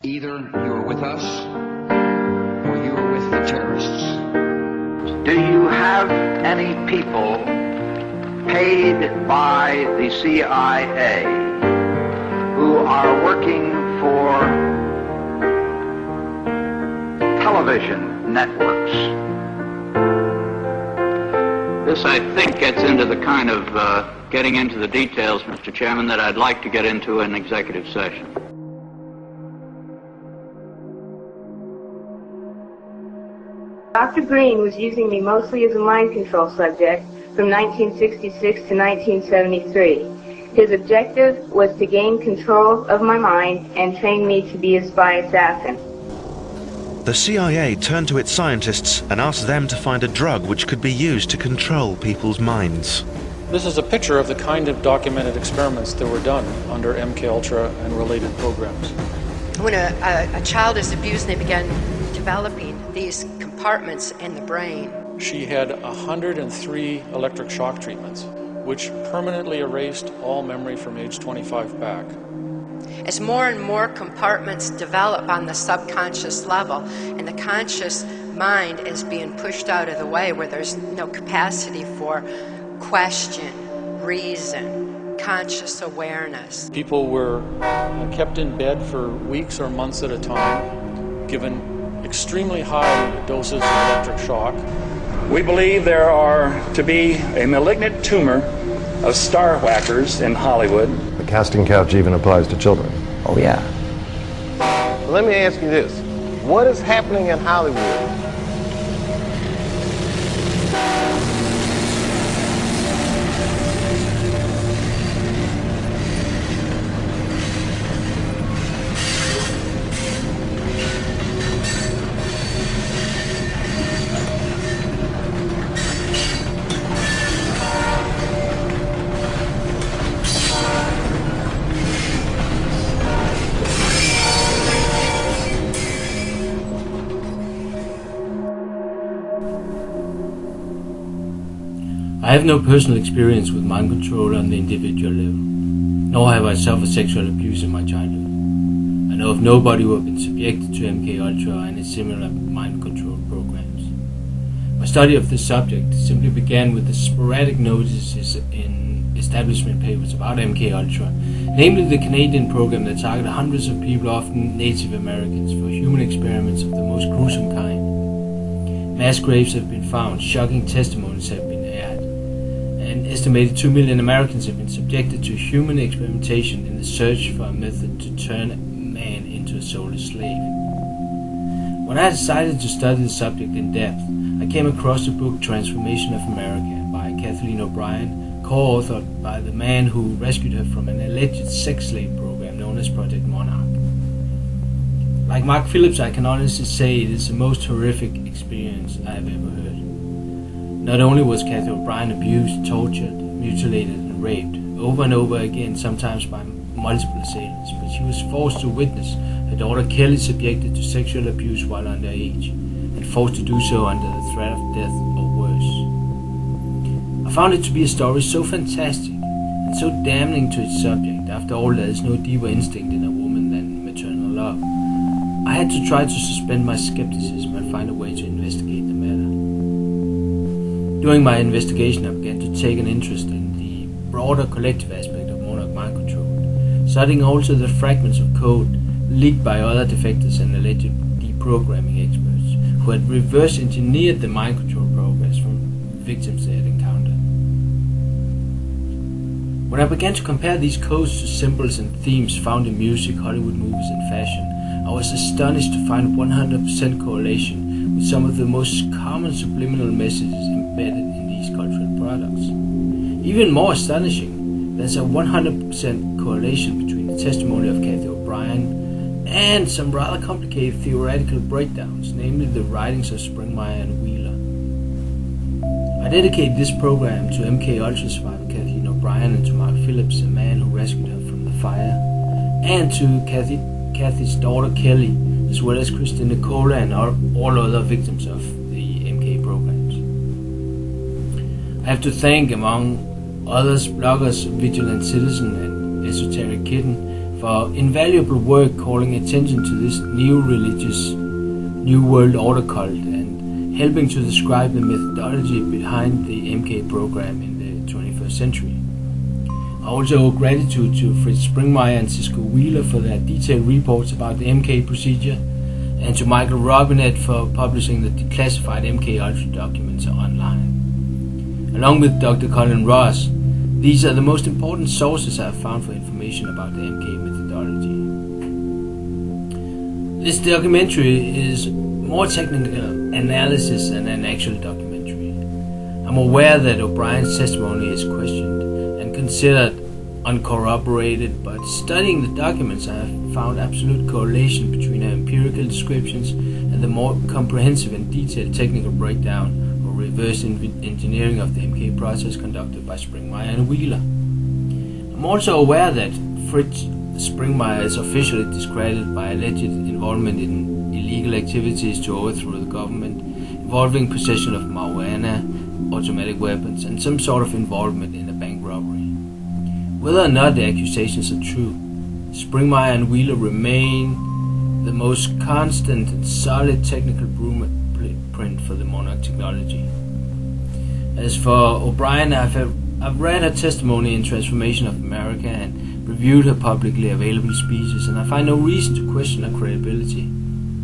Either you are with us or you are with the terrorists. Do you have any people paid by the CIA who are working for television networks? This, I think, gets into the kind of getting into the details, Mr. Chairman, that I'd like to get into in executive session. Dr. Green was using me mostly as a mind control subject from 1966 to 1973. His objective was to gain control of my mind and train me to be a spy assassin. The CIA turned to its scientists and asked them to find a drug which could be used to control people's minds. This is a picture of the kind of documented experiments that were done under MKUltra and related programs. When a child is abused, they begin developing these compartments in the brain. She had 103 electric shock treatments, which permanently erased all memory from age 25 back. As more and more compartments develop on the subconscious level, and the conscious mind is being pushed out of the way where there's no capacity for question, reason, conscious awareness. People were kept in bed for weeks or months at a time, given extremely high doses of electric shock. We believe there are to be a malignant tumor of star whackers in Hollywood. The casting couch even applies to children. Oh, yeah. Let me ask you this. What is happening in Hollywood? I have no personal experience with mind control on the individual level, nor have I suffered sexual abuse in my childhood. I know of nobody who have been subjected to MKUltra or any similar mind control programs. My study of this subject simply began with the sporadic notices in establishment papers about MKUltra, namely the Canadian program that targeted hundreds of people, often Native Americans, for human experiments of the most gruesome kind. Mass graves have been found, shocking testimonies have been aired, and estimated 2 million Americans have been subjected to human experimentation in the search for a method to turn man into a soulless slave. When I decided to study the subject in depth, I came across the book Transformation of America by Cathy O'Brien, co-authored by the man who rescued her from an alleged sex slave program known as Project Monarch. Like Mark Phillips, I can honestly say it is the most horrific experience I have ever heard. Not only was Cathy O'Brien abused, tortured, mutilated and raped over and over again, sometimes by multiple assailants, but she was forced to witness her daughter Kelly subjected to sexual abuse while underage, and forced to do so under the threat of death or worse. I found it to be a story so fantastic and so damning to its subject. After all, there is no deeper instinct in a woman than maternal love. I had to try to suspend my skepticism and find a way to investigate the matter. During my investigation, I began to take an interest in the broader collective aspect of Monarch Mind Control, studying also the fragments of code leaked by other defectors and alleged deprogramming experts who had reverse engineered the mind control progress from victims they had encountered. When I began to compare these codes to symbols and themes found in music, Hollywood movies and fashion, I was astonished to find 100% correlation with some of the most common subliminal messages embedded in these cultural products. Even more astonishing, there's a 100% correlation between the testimony of Cathy O'Brien and some rather complicated theoretical breakdowns, namely the writings of Springmeyer and Wheeler. I dedicate this program to MKUltra survivor Cathy O'Brien and to Mark Phillips, a man who rescued her from the fire, and to Cathy's daughter Kelly, as well as Christine Nicola and all other victims of the MK programs. I have to thank, among others, bloggers Vigilant Citizen and Esoteric Kitten for invaluable work calling attention to this new religious, new world order cult and helping to describe the methodology behind the MK program in the 21st century. I also owe gratitude to Fritz Springmeier and Cisco Wheeler for their detailed reports about the MK procedure, and to Michael Robinette for publishing the declassified MK Ultra documents online. Along with Dr. Colin Ross, these are the most important sources I have found for information about the MK methodology. This documentary is more technical analysis than an actual documentary. I'm aware that O'Brien's testimony is questioned and considered uncorroborated, but studying the documents I have found absolute correlation between her empirical descriptions and the more comprehensive and detailed technical breakdown or reverse engineering of the MK process conducted by Springmeier and Wheeler. I'm also aware that Fritz Springmeier is officially discredited by alleged involvement in illegal activities to overthrow the government, involving possession of marijuana, automatic weapons, and some sort of involvement in a bank robbery. Whether or not the accusations are true, Springmeier and Wheeler remain the most constant and solid technical blueprint for the Monarch technology. As for O'Brien, I've read her testimony in Transformation of America and reviewed her publicly available speeches, and I find no reason to question her credibility.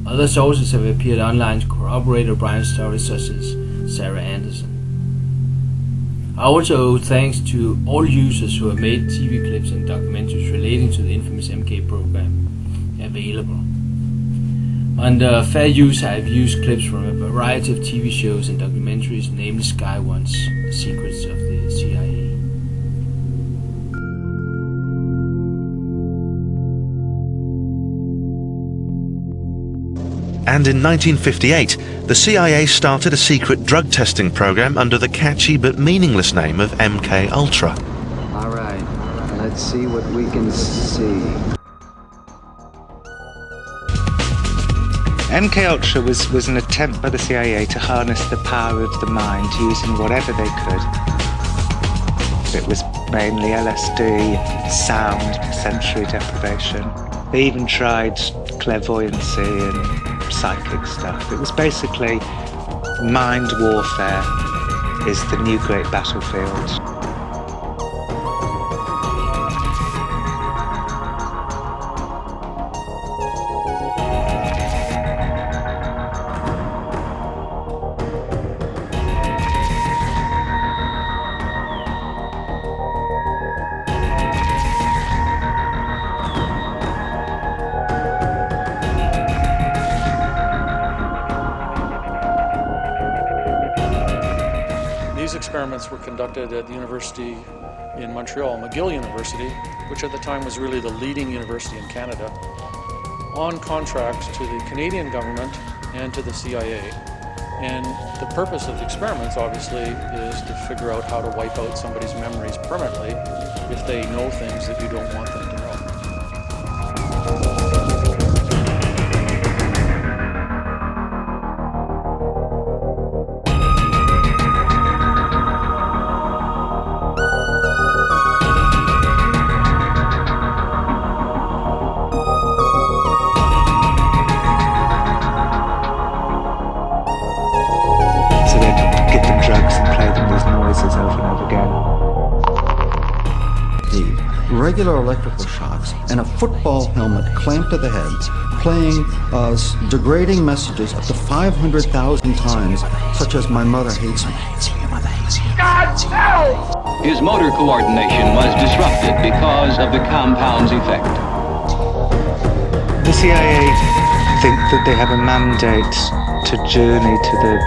Other sources have appeared online to corroborate O'Brien's story, such as Sarah Anderson. I also owe thanks to all users who have made TV clips and documentaries relating to the infamous MK program available. Under fair use, I have used clips from a variety of TV shows and documentaries, namely Sky One's Secrets of the CIA. And in 1958, the CIA started a secret drug testing program under the catchy but meaningless name of MK Ultra. All right, let's see what we can see. MK Ultra was an attempt by the CIA to harness the power of the mind using whatever they could. It was mainly LSD, sound, sensory deprivation. They even tried clairvoyancy and psychic stuff. It was basically mind warfare is the new great battlefield. These experiments were conducted at the university in Montreal, McGill University, which at the time was really the leading university in Canada, on contract to the Canadian government and to the CIA. And the purpose of the experiments, obviously, is to figure out how to wipe out somebody's memories permanently if they know things that you don't want them to know. Regular electrical shocks and a football helmet clamped to the head, playing degrading messages up to 500,000 times, such as "My mother hates me." God, no! His motor coordination was disrupted because of the compound's effect. The CIA think that they have a mandate to journey to the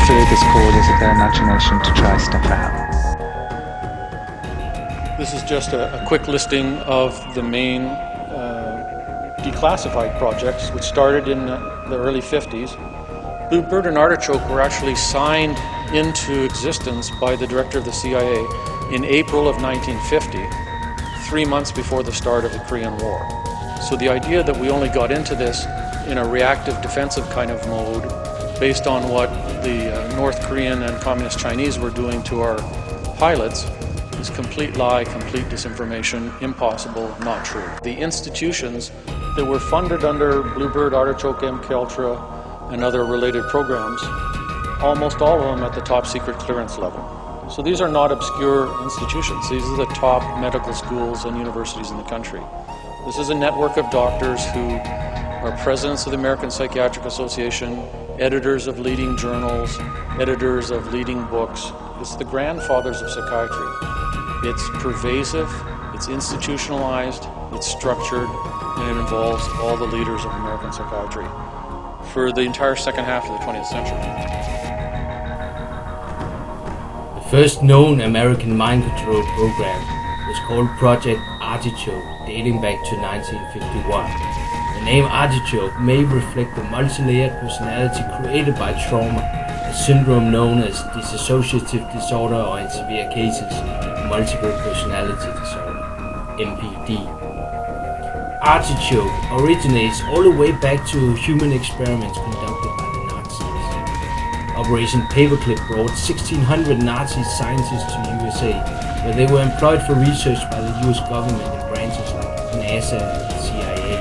furthest corners of their imagination to try stuff out. This is just a quick listing of the main declassified projects, which started in the early 50s. Bluebird and Artichoke were actually signed into existence by the director of the CIA in April of 1950, 3 months before the start of the Korean War. So the idea that we only got into this in a reactive defensive kind of mode based on what the North Korean and Communist Chinese were doing to our pilots is is complete lie, complete disinformation, impossible, not true. The institutions that were funded under Bluebird, Artichoke, MK Ultra, and other related programs, almost all of them at the top secret clearance level. So these are not obscure institutions. These are the top medical schools and universities in the country. This is a network of doctors who are presidents of the American Psychiatric Association, editors of leading journals, editors of leading books. It's the grandfathers of psychiatry. It's pervasive, it's institutionalized, it's structured, and it involves all the leaders of American psychiatry for the entire second half of the 20th century. The first known American mind control program was called Project Artichoke, dating back to 1951. The name Artichoke may reflect the multi-layered personality created by trauma, a syndrome known as dissociative disorder or in severe cases, multiple personality disorder, MPD. Artichoke originates all the way back to human experiments conducted by the Nazis. Operation Paperclip brought 1,600 Nazi scientists to USA, where they were employed for research by the US government in branches like NASA and CIA.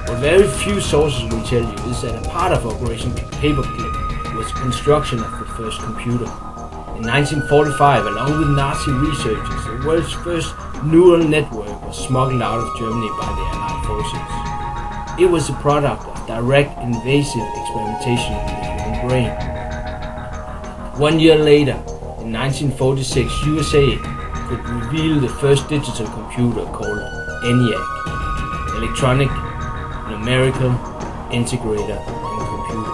What very few sources will tell you is that a part of Operation Paperclip was the construction of the first computer. In 1945, along with Nazi researchers, the world's first neural network was smuggled out of Germany by the Allied forces. It was a product of direct invasive experimentation with the human brain. 1 year later, in 1946, USA could reveal the first digital computer called ENIAC, Electronic Numerical Integrator and Computer.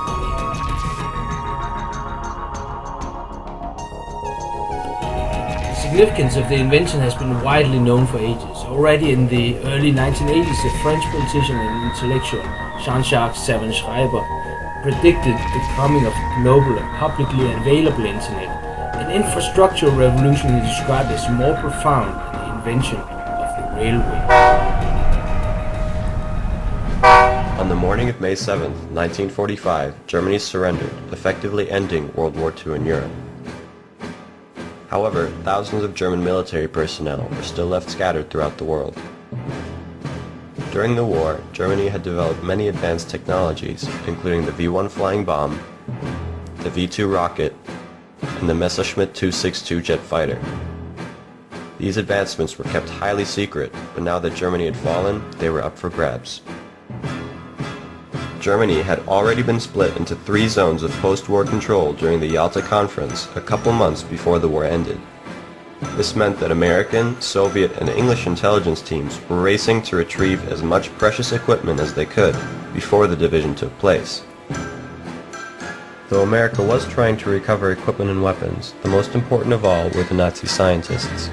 The significance of the invention has been widely known for ages. Already in the early 1980s, the French politician and intellectual Jean-Jacques Schreiber predicted the coming of global and publicly available internet, an infrastructural revolution he described as more profound than the invention of the railway. On the morning of May 7, 1945, Germany surrendered, effectively ending World War II in Europe. However, thousands of German military personnel were still left scattered throughout the world. During the war, Germany had developed many advanced technologies, including the V-1 flying bomb, the V-2 rocket, and the Messerschmitt 262 jet fighter. These advancements were kept highly secret, but now that Germany had fallen, they were up for grabs. Germany had already been split into 3 zones of post-war control during the Yalta Conference a couple months before the war ended. This meant that American, Soviet, and English intelligence teams were racing to retrieve as much precious equipment as they could before the division took place. Though America was trying to recover equipment and weapons, the most important of all were the Nazi scientists.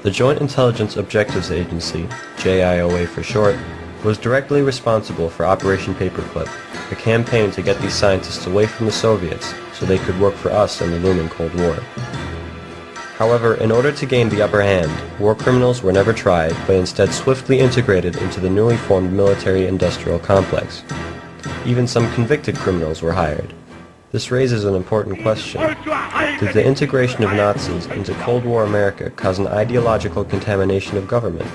The Joint Intelligence Objectives Agency, JIOA for short, was directly responsible for Operation Paperclip, a campaign to get these scientists away from the Soviets so they could work for us in the looming Cold War. However, in order to gain the upper hand, war criminals were never tried, but instead swiftly integrated into the newly formed military-industrial complex. Even some convicted criminals were hired. This raises an important question. Did the integration of Nazis into Cold War America cause an ideological contamination of government?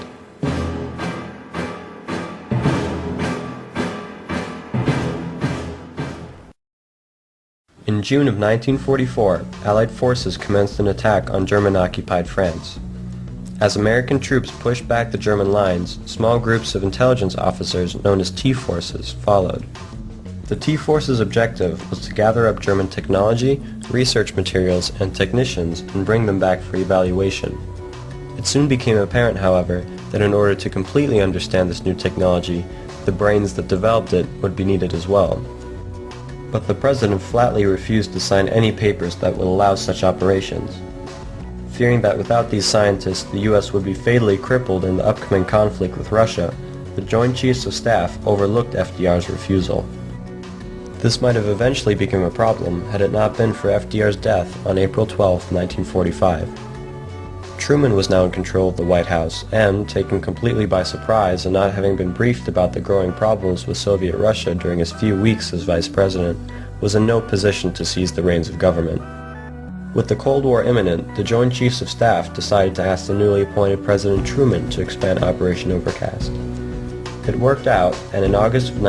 In June of 1944, Allied forces commenced an attack on German-occupied France. As American troops pushed back the German lines, small groups of intelligence officers known as T-forces followed. The T-forces' objective was to gather up German technology, research materials, and technicians and bring them back for evaluation. It soon became apparent, however, that in order to completely understand this new technology, the brains that developed it would be needed as well. But the president flatly refused to sign any papers that would allow such operations. Fearing that without these scientists the US would be fatally crippled in the upcoming conflict with Russia, the Joint Chiefs of Staff overlooked FDR's refusal. This might have eventually become a problem had it not been for FDR's death on April 12, 1945. Truman was now in control of the White House and, taken completely by surprise and not having been briefed about the growing problems with Soviet Russia during his few weeks as vice president, was in no position to seize the reins of government. With the Cold War imminent, the Joint Chiefs of Staff decided to ask the newly appointed President Truman to expand Operation Overcast. It worked out, and in August of